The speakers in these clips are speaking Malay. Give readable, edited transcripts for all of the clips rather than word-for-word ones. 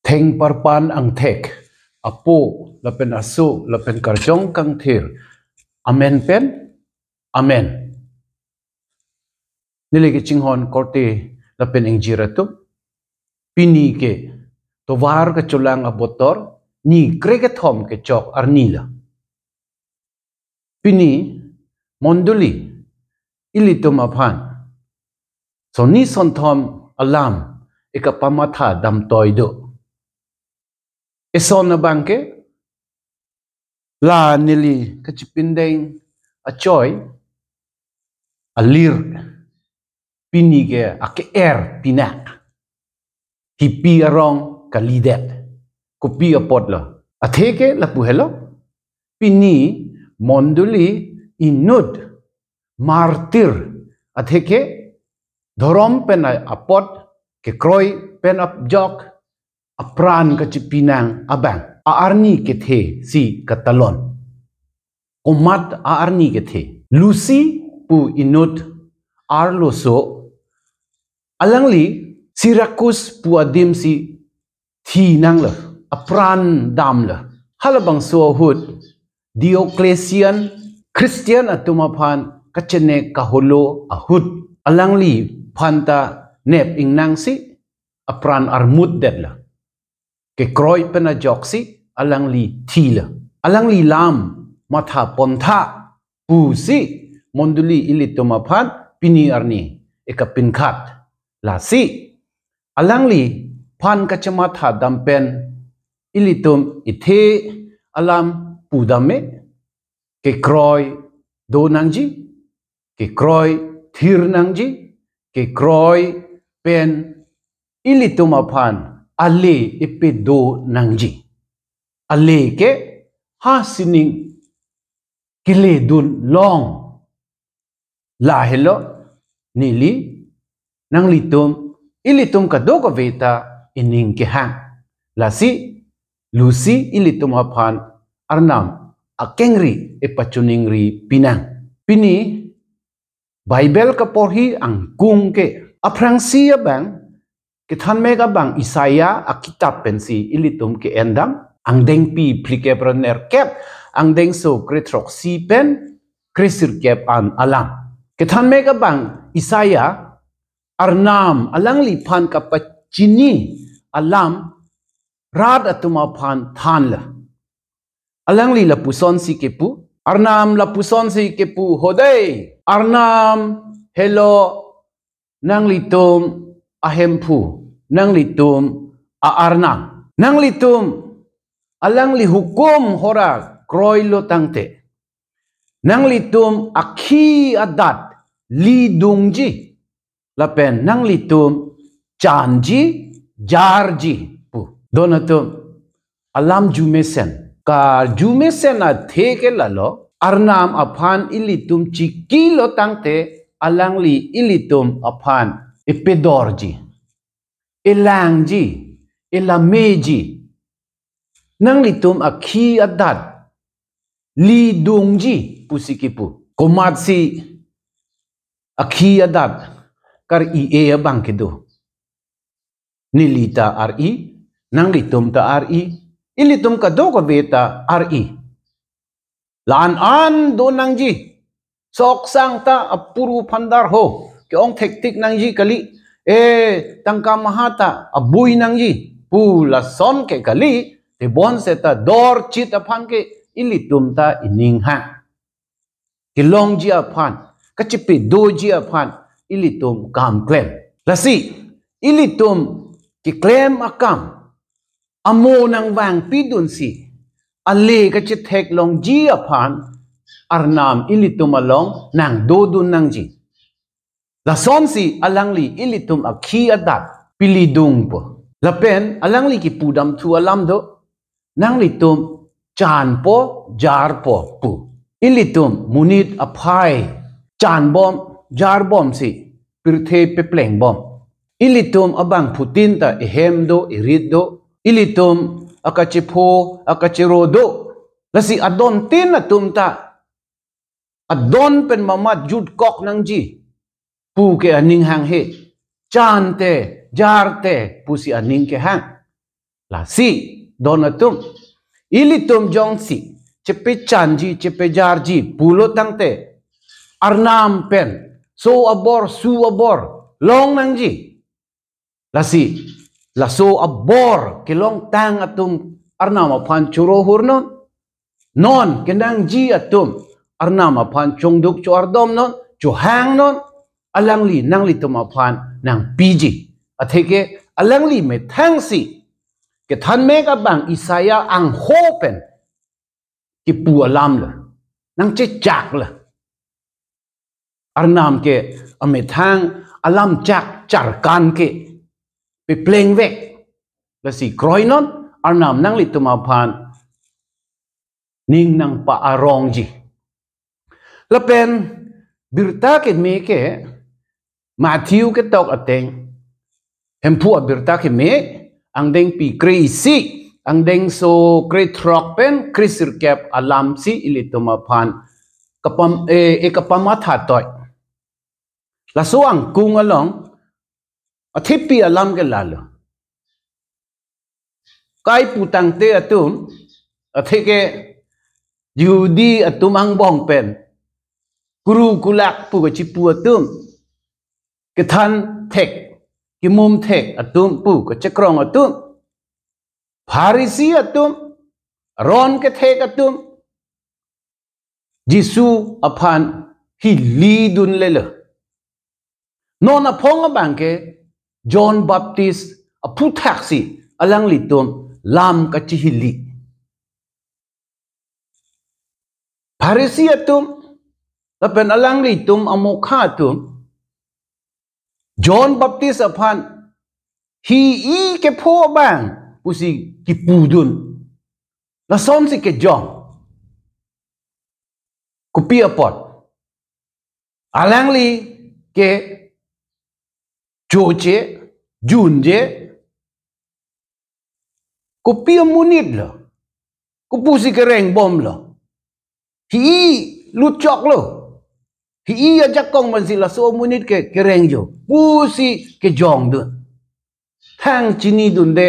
theng parpan ang thek apo lapen asu lapen karjong kang thir amen pen amen niligi chinghon korte lapen ingjiratu pini ke tovar ka chulang abotor ni kreket hom ke chok arnila pini monduli ilito maphan so ni son thom alam ikapamatha dam toido eson na bangke la nili kachipindeng achoy alir pini ke ake pinak hipi arong kalidet kopi apotlo atheke lapu hello pini monduli inud martir atheke dhorom pen apot ke kroi pen apjok apran kachipinang abang aarni ke the si katalon komat aarni ke the lucy pu inud arloso alangli Sirakus pu adim si thi nang la apran dam la halabang so hud Diocletian Christian atumaphan kachene kaholo ahud alangli phanta nep ingnang si apran armut detla ke kroi pena joksi alangli thila alangli lam matha pontha pu si monduli ilitumaphan pini arni ekapin khat la si alangli phan kachamatha dampen ilitum ithe alam pudame ke kroi do nangji ke kroi thir nangji ke kroi pen ilitum aphan ale epedo nangji ale ke ha sining kile dun long la hello nili nanglitum ilitum kadoko veta ining ke hang lasi lucy ilitum aphan arnam akengri epachuningri pinang pini bible ka porhi ang kung ke aprangsi bang ke thanme ka bang isaya akitab pensi ilitum ke endam ang deng pi plike proner kep ang deng so kretrok si pen krisir kep an alam ke thanme ka bang isaya arnam alangli phan kapachini alam rad atuma phan thanla alangli la puson si kepu arnam la puson si kepu hodai arnam hello nanglitum ahempu nanglitum a arnam nanglitum alangli hukum hora kroilo tangte nanglitum akhi adat lidungji lapen nanglitum chanji jarji pu donatum alam jumesen ka jumesen a theke lalo arnam aphan ilitum chikilo tangte alangli ilitum aphan epedorji elangji elameji nanglitum akhi adat lidungji pusikipu komatsi akhi adat kar i e abang kedo nilita ri nanglitum ta ri ilitum kadoko beta ri lan an do nangji sok sang ta apuru phandar ho ke ong thektik nangji kali e tangka mahata abui nangji pu la son ke kali te bon seta dor chit aphan ke ilitum ta ining ha ke long ji aphan kachipi do ji aphan ilitum kam klem lasi ilitum ki klem akam amo nang wang pidun si ale kachithek long ji aphan arnam ilitum along nang do dun nang ji la son si alangli ilitum akhi adat pilidung po lapen alangli ki pudam thu alam do nanglitum chan po jar po pu ilitum munit aphai chan bom jar bom si pirthe pe pleng bom ilitum abang putin ta ehem do irit do ilitum akachipo akachiro do lasi adon tin atum ta adon pen mamat jud kok nang ji pu ke aning hang he chan te jar te pu si aning ke hang La si donatum ilitum jong si cepe chanji cepe jarji pulo tangte arnam pen so abor su abor long nangji la si la so abor kilong tang atum arnam apan churo hurnon non kendang ji atum arnam apan chongduk cho ardom non cho hang non alangli nangli tum apan nang piji atheke alangli me thang si ke than me ka bang Isaya ang hopen ki pu alam la nang che chak la arnam ke ame thang alam chak char kan ke pe pleng vek la si kroinon arnam nang li tuma phan ning nang pa arong ji la pen birta ke me ke Matthew ke tok ateng hempu birta ke me ang deng pi crazy ang deng so great rock pen krisir kep alam si ilituma phan kapam kapama thatoi la so ang kung along athipi alam ke lalo kai putang te atum atheke yudi atum ang bong pen guru kulak pu chi pu atum ke than thek ki mum thek atum pu ko chakrong atum Pharisi atum ron ke thek atum Jisu aphan hi li dun lele non apong bangke John Baptist apu taxi alang litum lam ka chihili Pharisi atum lapen alang litum amokha atum John Baptist aphan hi i ke pho bang pusi ki pudun la son si ke jong kupi apot alang li ke joje junje kupi munit lo kupusi ke reng bom lo hi luchok lo hi ajak kong man sila so munit ke reng jo pusi ke jong dun thang chini dun de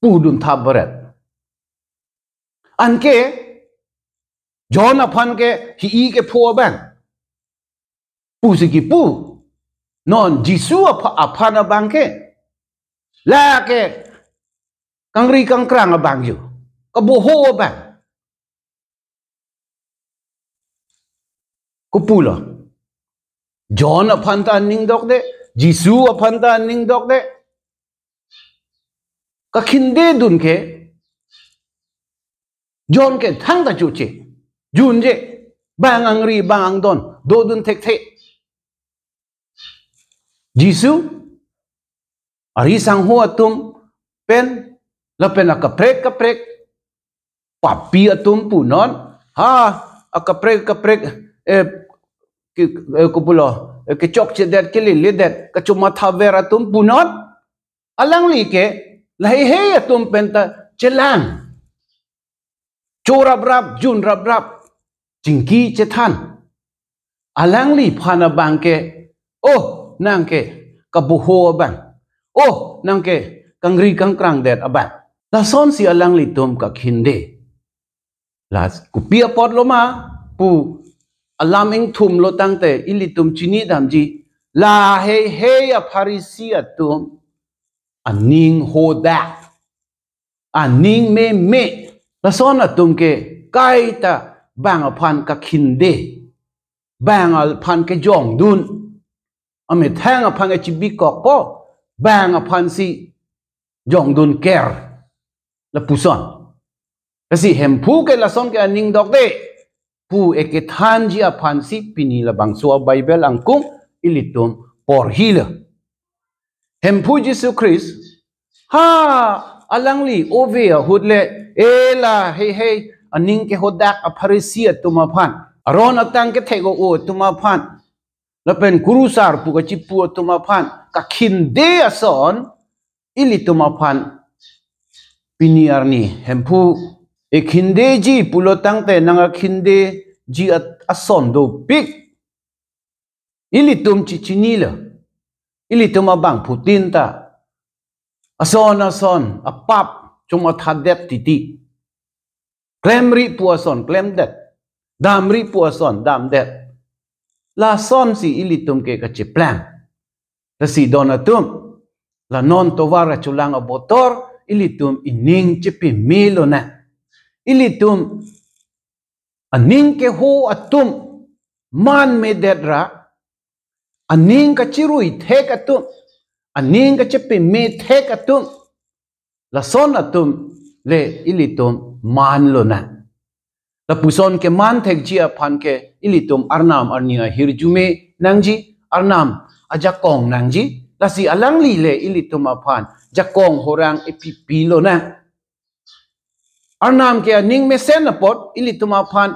pudun thabaret anke John aphan ke hi ke pho bang pusi ki pu non Jisu aphan abang ke la ke kangri kangkrang abang jo kaboho abang kupulo John aphan ta ning dok de Jisu aphan ta ning dok de ka khinde dun ke John ke thang ta chu che jun je bang angri bang ang don do dun thek thek Jisu ari sang ho atum pen la pen akaprek papi atum punon ha akaprek kupulo ke chok che det ke li det ka chuma thaver atum punon alang li ke lai he atum pen ta chelang chorab rap jun rap jingki che than alang li phana bang ke oh nang ke kabuho bang oh nang ke kangri kangkrang det abang la son si alang li tum ka khinde la kupia pot lo ma pu alam ing thum lo tangte ilitum chini damji la he a Pharisi atum aning hoda aning me la son atum ke kaita bang aphan ka khinde bang al phan ke jong dun ame thang aphan ke chibi kok po bang aphan si jong dun ker la puson kasi hempu ke la son ke aning dok de pu eke than ji aphan si pini la bang so Bible angkum ilitum por hila hempu Jesu Christ ha alangli ove hudle ela hey aning ke hodak a Pharisi atuma phan aron atang ke thego o tuma phan lapen kurusar pu ka chipu atuma phan ka khinde ason ili tuma phan piniarni hempu e khinde ji pulotang te nanga khinde ji ason do pik ili tum chichini la ili tuma bang putin ta ason apap chuma thadet titi klemri puason klem det damri puason dam det la son si ilitum ke kache plan ta si donatum la non tovara chulang abotor ilitum ining chepi milona ilitum aning ke ho atum man mededra aning ka chirui thek atum aning ka chepi me thek atum la son atum le ilitum man lona la puson ke man thek jia phan ke ilitum arnam arnia hirjume nangji arnam ajakong nangji la si alang li le ilitum aphan jakong horang epipi lona arnam ke aning me sen apot ilitum aphan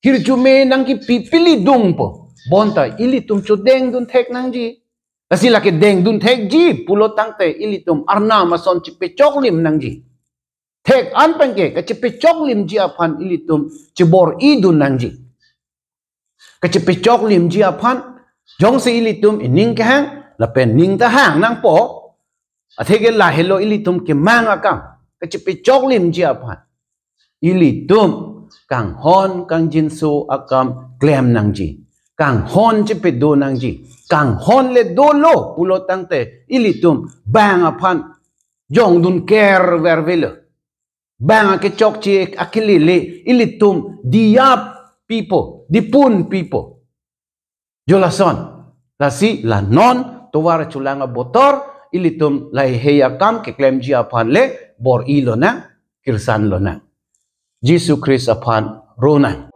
hirjume nangki pipili dung po bonta ilitum chu deng dun thek nangji kasi laki deng dun thek ji pulo tangte ilitum arnam ason chipe choklim nangji thek an pangke ka chipe choklim ji aphan ilitum chibor idun nangji ka chipe choklim ji aphan jong se ilitum ining ka hang la pen ning ta hang nang po athege la hello ilitum ke mang akam ka chipe choklim ji aphan ilitum kang hon kang jinsu akam klem nangji kang hon chipe do nangji kang hon le do lo pulo tangte ilitum bang aphan jong dun ker vervelo bang ke chok chi akili le ilitum diap people dipun people jolason la si la non towara chulanga botor ilitum la heya kam ke klem ji aphan le bor ilona kirsan lona Jesus Christ upon Rona.